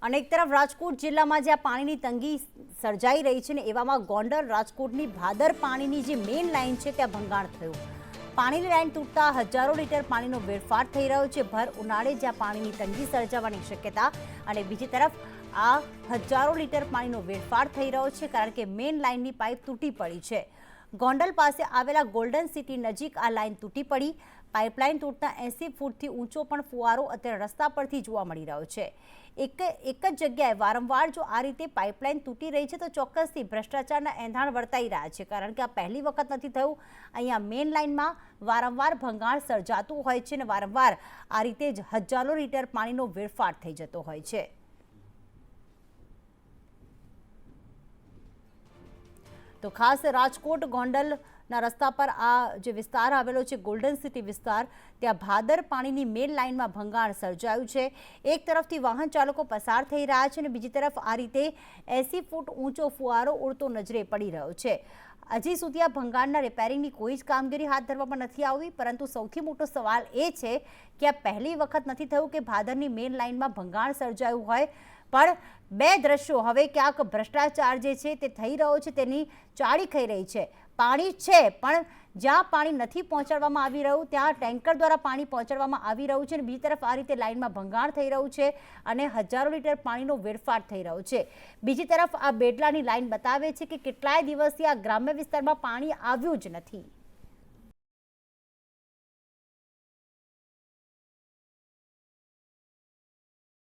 અને એક તરફ રાજકોટ જિલ્લામાં જ્યાં પાણીની તંગી સર્જાઈ રહી છે ને એવામાં ગોંડલ રાજકોટની ભાદર પાણીની જે મેઇન લાઇન છે ત્યાં ભંગાણ થયું. પાણીની લાઇન તૂટતા હજારો લીટર પાણીનો વેડફાટ થઈ રહ્યો છે ભર ઉનાળે જ્યાં પાણીની તંગી સર્જાવાની શક્યતા અને બીજી તરફ આ હજારો લીટર પાણીનો વેડફાટ થઈ રહ્યો છે કારણ કે મેઇન લાઇનની પાઇપ તૂટી પડી છે. ગોંડલ પાસે આવેલા ગોલ્ડન સિટી નજીક આ લાઇન તૂટી પડી. પાઇપલાઇન તૂટતા 80 ફૂટથી ઊંચો પણ ફુવારો અત્યારે રસ્તા પરથી જોવા મળી રહ્યો છે. એક જ જગ્યાએ વારંવાર જો આ રીતે પાઇપલાઇન તૂટી રહી છે તો ચોક્કસથી ભ્રષ્ટાચારના એંધાણ વર્તાઈ રહ્યા છે કારણ કે આ પહેલી વખત નથી થયું. અહીંયા મેઇન લાઇનમાં વારંવાર ભંગાણ સર્જાતું હોય છે અને વારંવાર આ રીતે જ હજારો લીટર પાણીનો વેડફાટ થઈ જતો હોય છે. તો ખાસ રાજકોટ ગોંડલના રસ્તા પર આ જે વિસ્તાર આવેલો છે ગોલ્ડન સિટી વિસ્તાર ત્યાં ભાદર પાણીની મેઇન લાઇનમાં ભંગાણ સર્જાયું છે. એક તરફથી વાહન ચાલકો પસાર થઈ રહ્યા છે અને બીજી તરફ આ રીતે 80 ફૂટ ઊંચો ફુવારો ઉડતો નજરે પડી રહ્યો છે. હજી સુધી આ ભંગાણના રિપેરિંગની કોઈ જ કામગીરી હાથ ધરવામાં નથી આવી પરંતુ સૌથી મોટો સવાલ એ છે કે આ પહેલી વખત નથી થયું કે ભાદરની મેઇન લાઇનમાં ભંગાણ સર્જાયું હોય પણ બે દ્રશ્યો હવે ક્યાંક ભ્રષ્ટાચાર જે છે તે થઈ રહ્યો છે તેની ચાળી ખાઈ રહી છે. પાણી છે પણ જ્યાં પાણી નથી પહોંચાડવામાં આવી રહ્યું ત્યાં ટેન્કર દ્વારા પાણી પહોંચાડવામાં આવી રહ્યું છે અને બીજી તરફ આ રીતે લાઇનમાં ભંગાણ થઈ રહ્યું છે અને હજારો લીટર પાણીનો વેડફાટ થઈ રહ્યો છે. બીજી તરફ આ બેડલાની લાઇન બતાવે છે કે કેટલાય દિવસથી આ ગ્રામ્ય વિસ્તારમાં પાણી આવ્યું જ નથી.